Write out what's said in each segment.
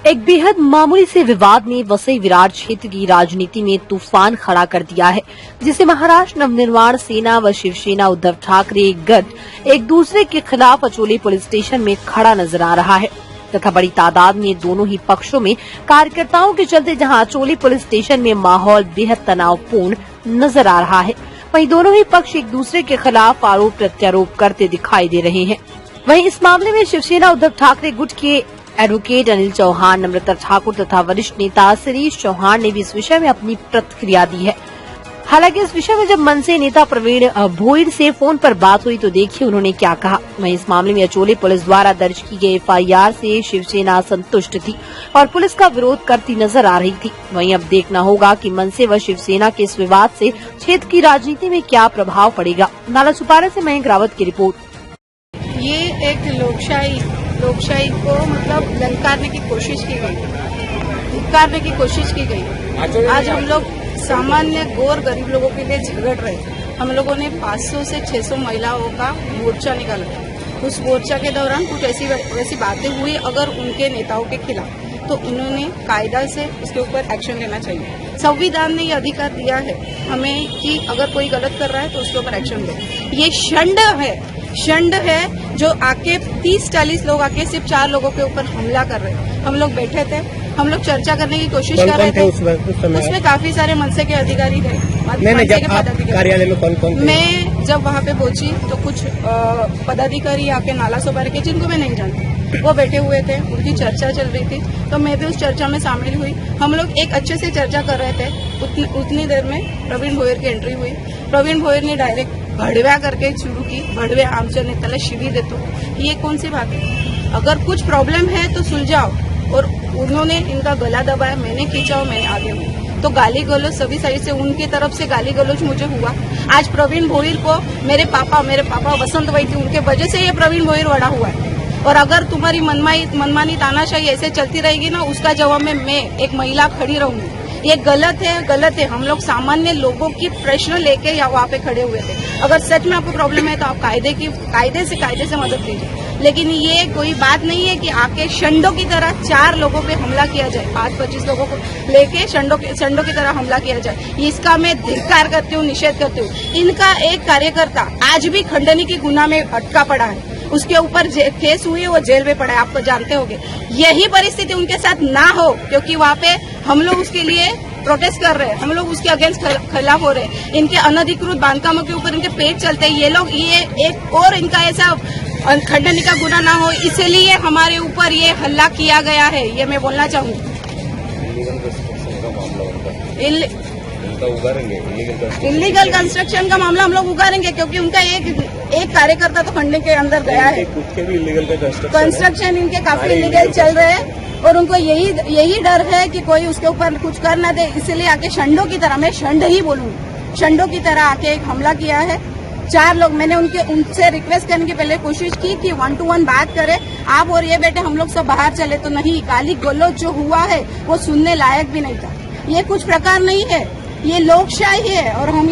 एक बेहद मामूली से विवाद ने वसई विरार क्षेत्र की राजनीति में तूफान खड़ा कर दिया है, जिसे महाराष्ट्र नवनिर्माण सेना व शिवसेना उद्धव ठाकरे गठ एक दूसरे के खिलाफ अचोले पुलिस स्टेशन में खड़ा नजर आ रहा है तथा बड़ी तादाद में दोनों ही पक्षों में कार्यकर्ताओं के चलते जहां अचोले पुलिस स्टेशन में माहौल बेहद तनावपूर्ण नजर आ रहा है, वहीं दोनों ही पक्ष एक दूसरे के खिलाफ आरोप प्रत्यारोप करते दिखाई दे रहे हैं। वहीं इस मामले में शिवसेना उद्धव ठाकरे गुट के एडवोकेट अनिल चौहान, नम्रता ठाकुर तथा वरिष्ठ नेता शिरीष चौहान ने भी इस विषय में अपनी प्रतिक्रिया दी है। हालांकि इस विषय में जब मनसे नेता प्रवीण भोईर से फोन पर बात हुई तो देखिए उन्होंने क्या कहा। वहीं इस मामले में अचोले पुलिस द्वारा दर्ज की गई FIR से शिवसेना संतुष्ट थी और पुलिस का विरोध करती नजर आ रही थी। वहीं अब देखना होगा कि मनसे व शिवसेना के इस विवाद से क्षेत्र की राजनीति में क्या प्रभाव पड़ेगा। नाला सुपारा से मयंक रावत की रिपोर्ट। ये एक लोकशाही को मतलब ललकारने की कोशिश की गई, धिक्कारने की कोशिश की गई। आज हम लोग सामान्य गौर गरीब लोगों के लिए झगड़ रहे थे। हम लोगों ने 500 से 600 महिलाओं का मोर्चा निकाला था। उस मोर्चा के दौरान कुछ ऐसी बातें हुई अगर उनके नेताओं के खिलाफ, तो उन्होंने कायदा से उसके ऊपर एक्शन लेना चाहिए। संविधान ने ये अधिकार दिया है हमें कि अगर कोई गलत कर रहा है तो उसके ऊपर एक्शन ले। ये षंड है जो आके 30-40 लोग आके सिर्फ 4 लोगों के ऊपर हमला कर रहे हैं। हम लोग बैठे थे, हम लोग चर्चा करने की कोशिश कर रहे थे। उसमें काफी सारे मनसे के अधिकारी थे, मनसे के पदाधिकारी। कार्यालय में कौन? मैं जब वहाँ पे पहुंची तो कुछ पदाधिकारी आके नाला सुपारा के, जिनको मैं नहीं जानती, वो बैठे हुए थे, उनकी चर्चा चल रही थी, तो मैं भी उस चर्चा में शामिल हुई। हम लोग एक अच्छे से चर्चा कर रहे थे। उतनी देर में प्रवीण भोईर की एंट्री हुई। प्रवीण भोईर ने डायरेक्ट भड़व्या करके शुरू की, भड़वे आमच्या नेत्याला शिवी देतो। ये कौन सी बात है? अगर कुछ प्रॉब्लम है तो सुलझाओ। और उन्होंने इनका गला दबाया, मैंने खींचा और मैंने आगे हुई। तो गाली गलौज सभी साइड से, उनकी तरफ से गाली गलौज मुझे हुआ। आज प्रवीण भोईर को मेरे पापा वसंत वही थी, उनके वजह से ये प्रवीण भोईर बड़ा हुआ है। और अगर तुम्हारी मनमानी तानाशाही ऐसे चलती रहेगी ना, उसका जवाब में मैं एक महिला खड़ी रहूंगी। ये गलत है। हम लोग सामान्य लोगों की प्रश्न लेके वहाँ पे खड़े हुए थे। अगर सच में आपको प्रॉब्लम है तो आप कायदे से मदद लीजिए। लेकिन ये कोई बात नहीं है कि आके षंडों की तरह 4 लोगों पे हमला किया जाए, 5-25 लोगों को लेके षंडों की तरह हमला किया जाए। इसका मैं धिक्कार करती हूँ, निषेध करती हूँ। इनका एक कार्यकर्ता आज भी खंडनी की गुना में अटका पड़ा है, उसके ऊपर केस हुई है, वो जेल में पड़ा है, आपको जानते होंगे। यही परिस्थिति उनके साथ ना हो, क्योंकि वहाँ पे हम लोग उसके लिए प्रोटेस्ट कर रहे हैं, हम लोग उसके अगेंस्ट खिलाफ हो रहे हैं। इनके अनधिकृत बांधकामों के ऊपर इनके पेज चलते हैं। ये एक और इनका ऐसा खंडनी का गुना ना हो, इसलिए हमारे ऊपर ये हल्ला किया गया है, ये मैं बोलना चाहूँगी। इलीगल कंस्ट्रक्शन का मामला हम लोग उगारेंगे, क्योंकि उनका एक कार्यकर्ता तो खंडनी के अंदर गया है। कंस्ट्रक्शन इनके काफी इलीगल चल रहे हैं और उनको यही डर है कि कोई उसके ऊपर कुछ कर ना दे, इसलिए आके षंडों की तरह, मैं षंड ही बोलूंगी, षंडों की तरह आके एक हमला किया है। 4 लोग, मैंने उनसे रिक्वेस्ट करने की पहले कोशिश की कि 1 to 1 बात करें, आप और ये बेटे हम लोग सब बाहर चले, तो नहीं, गाली गलौज जो हुआ है वो सुनने लायक भी नहीं था। ये कुछ प्रकार नहीं है, ये लोकशाही है। और हम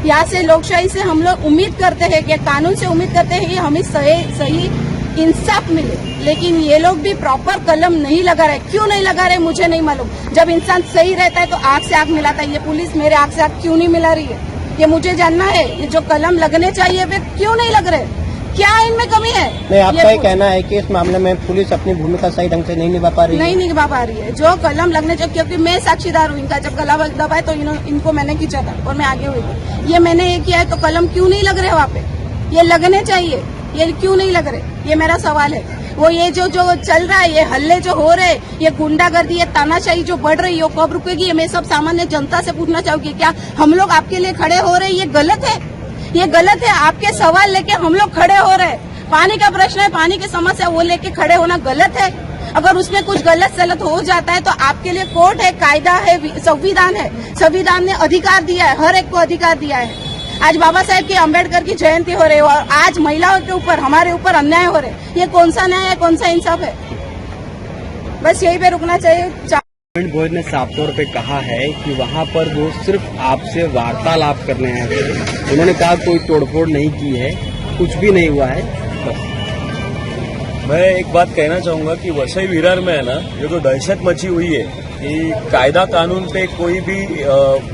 यहाँ से लोकशाही से हम लोग उम्मीद करते हैं कि कानून से उम्मीद करते हैं कि हमें सही इंसाफ मिले। लेकिन ये लोग भी प्रॉपर कलम नहीं लगा रहे। क्यों नहीं लगा रहे मुझे नहीं मालूम। जब इंसान सही रहता है तो आंख से आंख मिलाता है। ये पुलिस मेरे आंख से आंख क्यों नहीं मिला रही है, ये मुझे जानना है। ये जो कलम लगने चाहिए वे क्यों नहीं लग रहे, क्या इनमें कमी है? नहीं, आपका ये कहना है कि इस मामले में पुलिस अपनी भूमिका सही ढंग से नहीं निभा पा रही है। जो कलम लगने चाहिए, क्योंकि मैं साक्षीदार हूँ इनका। जब गला दबाए तो इनको मैंने खींचा था और मैं आगे हुई थी। ये मैंने ये किया है, तो कलम क्यों नहीं लग रहे वहाँ पे? ये लगने चाहिए, ये क्यों नहीं लग रहे, ये मेरा सवाल है। वो ये जो चल रहा है, ये हल्ले जो हो रहे, ये गुंडागर्दी, ये तानाशाही जो बढ़ रही है, वो कब रुकेगी? मैं सब सामान्य जनता से पूछना चाहूंगी, क्या हम लोग आपके लिए खड़े हो रहे हैं? ये गलत है, ये गलत है। आपके सवाल लेके हम लोग खड़े हो रहे हैं। पानी का प्रश्न है, पानी की समस्या, वो लेके खड़े होना गलत है? अगर उसमें कुछ गलत सलत हो जाता है तो आपके लिए कोर्ट है, कायदा है, संविधान है। संविधान ने अधिकार दिया है, हर एक को अधिकार दिया है। आज बाबा साहेब की, अम्बेडकर की जयंती हो रही है और आज महिलाओं के ऊपर, हमारे ऊपर अन्याय हो रहे हैं। ये कौन सा न्याय है, कौन सा इंसाफ है? बस यही पे रुकना चाहिए। प्रवीण भोईर ने साफ तौर पे कहा है कि वहाँ पर वो सिर्फ आपसे वार्तालाप करने आए थे। उन्होंने कहा कोई तोड़फोड़ नहीं की है, कुछ भी नहीं हुआ है, बस। मैं एक बात कहना चाहूंगा कि वसई विरार में है ना, ये जो दहशत मची हुई है कि कायदा कानून पे कोई भी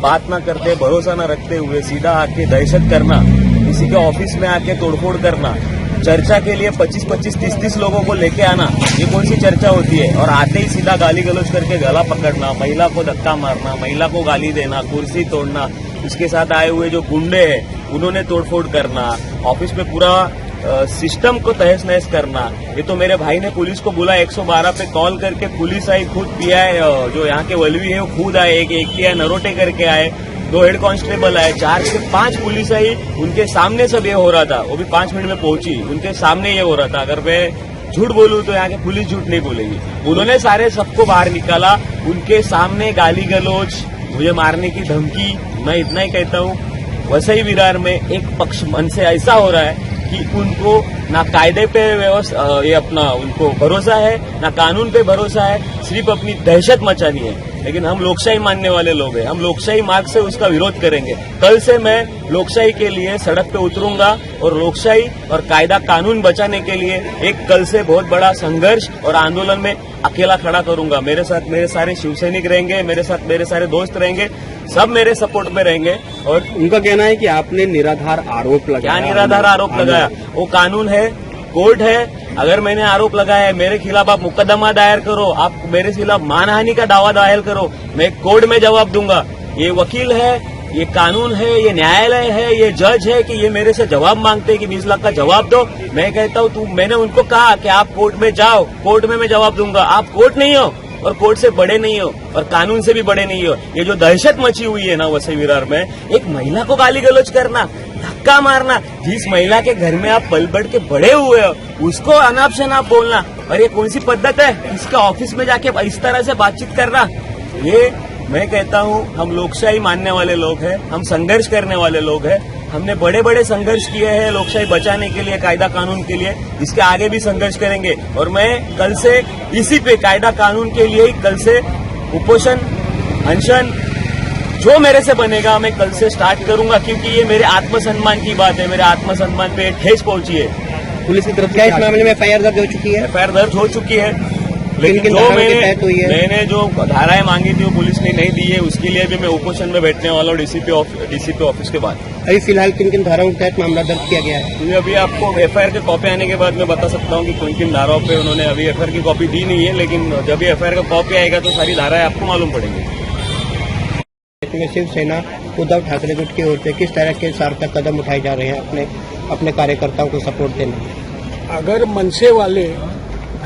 बात ना करते, भरोसा ना रखते हुए सीधा आके दहशत करना, किसी के ऑफिस में आके तोड़फोड़ करना, चर्चा के लिए 25-25, 30-30 लोगों को लेके आना, ये कौन सी चर्चा होती है? और आते ही सीधा गाली गलौज करके गला पकड़ना, महिला को धक्का मारना, महिला को गाली देना, कुर्सी तोड़ना, उसके साथ आए हुए जो गुंडे हैं उन्होंने तोड़फोड़ करना, ऑफिस में पूरा सिस्टम को तहस नहस करना। ये तो मेरे भाई ने पुलिस को बोला, 112 पे कॉल करके पुलिस आई, खुद पीआई जो यहाँ के वलवी है वो खुद आए, एक पीआई नरोटे करके आए, 2 हेड कांस्टेबल आए, 4 से 5 पुलिस आई, उनके सामने सब ये हो रहा था, वो भी 5 मिनट में पहुंची, उनके सामने ये हो रहा था। अगर मैं झूठ बोलूं तो यहाँ की पुलिस झूठ नहीं बोलेगी। उन्होंने सारे सबको बाहर निकाला, उनके सामने गाली गलौज, मुझे मारने की धमकी। मैं इतना ही कहता हूँ, वसई विरार में एक पक्ष मन से ऐसा हो रहा है कि उनको ना कायदे पे ये अपना उनको भरोसा है, ना कानून पे भरोसा है, सिर्फ अपनी दहशत मचानी है। लेकिन हम लोकशाही मानने वाले लोग हैं, हम लोकशाही मार्ग से उसका विरोध करेंगे। कल से मैं लोकशाही के लिए सड़क पे उतरूंगा और लोकशाही और कायदा कानून बचाने के लिए एक कल से बहुत बड़ा संघर्ष और आंदोलन में अकेला खड़ा करूंगा। मेरे साथ मेरे सारे शिवसैनिक रहेंगे, मेरे साथ मेरे सारे दोस्त रहेंगे, सब मेरे सपोर्ट में रहेंगे। और उनका कहना है कि आपने निराधार आरोप लगाया। क्या निराधार आरोप लगाया? वो कानून है, कोर्ट है। अगर मैंने आरोप लगाया है, मेरे खिलाफ आप मुकदमा दायर करो, आप मेरे खिलाफ मानहानि का दावा दायर करो, मैं कोर्ट में जवाब दूंगा। ये वकील है, ये कानून है, ये न्यायालय है, ये जज है कि ये मेरे से जवाब मांगते हैं कि 20 लाख का जवाब दो। मैं कहता हूँ मैंने उनको कहा कि आप कोर्ट में जाओ, कोर्ट में मैं जवाब दूंगा। आप कोर्ट नहीं हो और कोर्ट से बड़े नहीं हो और कानून से भी बड़े नहीं हो। ये जो दहशत मची हुई है ना वसई विरार में, एक महिला को गाली गलौज करना, धक्का मारना, जिस महिला के घर में आप पल बढ़ के बड़े हुए हो उसको अनाप शनाप बोलना, और ये कौन सी पद्धत है? इसका ऑफिस में जाके इस तरह से बातचीत करना। ये मैं कहता हूँ, हम लोकशाही मानने वाले लोग हैं, हम संघर्ष करने वाले लोग हैं। हमने बड़े बड़े संघर्ष किए हैं लोकशाही बचाने के लिए, कायदा कानून के लिए, इसके आगे भी संघर्ष करेंगे। और मैं कल से इसी पे कायदा कानून के लिए ही कल से उपोषण, अनशन, जो मेरे से बनेगा मैं कल से स्टार्ट करूंगा, क्योंकि ये मेरे आत्मसम्मान की बात है, मेरे आत्मसम्मान पे ठेस पहुंची है। पुलिस की तरफ से इस मामले में एफआईआर दर्ज हो चुकी है? एफआईआर दर्ज हो चुकी है, लेकिन जो मैंने जो धाराएं मांगी थी वो पुलिस ने नहीं दी है। उसके लिए भी मैं उपोषण में बैठने वाला हूँ डीसीपी ऑफिस के बाद। अभी फिलहाल किन किन धाराओं के तहत मामला दर्ज किया गया है? तो अभी आपको एफआईआर की कॉपी आने के बाद मैं बता सकता हूँ कि किन किन धाराओं पे उन्होंने अभी एफआईआर की कॉपी दी नहीं है, लेकिन जब भी एफआईआर का कॉपी आएगा तो सारी धाराएं आपको मालूम पड़ेंगी। शिवसेना उद्धव ठाकरे गुट की ओर से किस तरह के सार्थक कदम उठाए जा रहे हैं अपने कार्यकर्ताओं को सपोर्ट देने? अगर मनसे वाले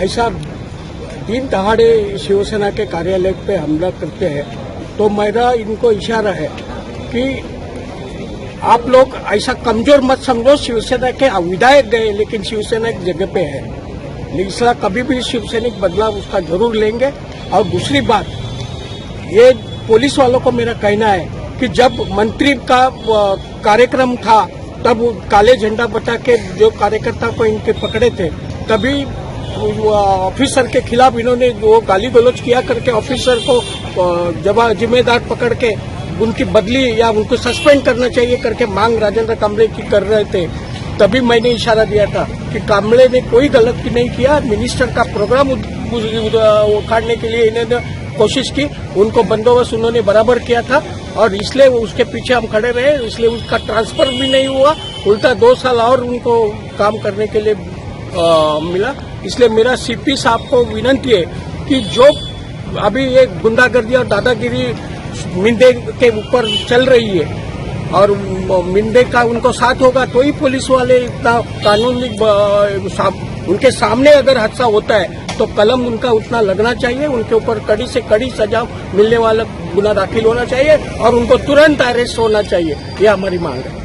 ऐसा दिन दहाड़े शिवसेना के कार्यालय पे हमला करते हैं तो मेरा इनको इशारा है कि आप लोग ऐसा कमजोर मत समझो। शिवसेना के विधायक गए लेकिन शिवसेना एक जगह पे है, इसलिए कभी भी शिवसैनिक बदलाव उसका जरूर लेंगे। और दूसरी बात, ये पुलिस वालों को मेरा कहना है कि जब मंत्री का कार्यक्रम था तब काले झंडा बता के जो कार्यकर्ता को इनके पकड़े थे, तभी ऑफिसर के खिलाफ इन्होंने वो गाली गलौज किया करके ऑफिसर को जिम्मेदार पकड़ के उनकी बदली या उनको सस्पेंड करना चाहिए करके मांग राजेंद्र कांबळे की कर रहे थे। तभी मैंने इशारा दिया था कि कांबळे ने कोई गलती नहीं किया, मिनिस्टर का प्रोग्राम उखाड़ने के लिए इन्होंने कोशिश की, उनको बंदोबस्त उन्होंने बराबर किया था और इसलिए उसके पीछे हम खड़े रहे, इसलिए उसका ट्रांसफर भी नहीं हुआ, उल्टा 2 साल और उनको काम करने के लिए मिला। इसलिए मेरा सीपी साहब को विनती है कि जो अभी ये गुंडागर्दी और दादागिरी मिंदे के ऊपर चल रही है और मिंदे का उनको साथ होगा तो ही पुलिस वाले इतना कानूनी उनके सामने अगर हादसा होता है तो कलम उनका उतना लगना चाहिए, उनके ऊपर कड़ी से कड़ी सजा मिलने वाला गुना दाखिल होना चाहिए और उनको तुरंत अरेस्ट होना चाहिए, ये हमारी मांग है।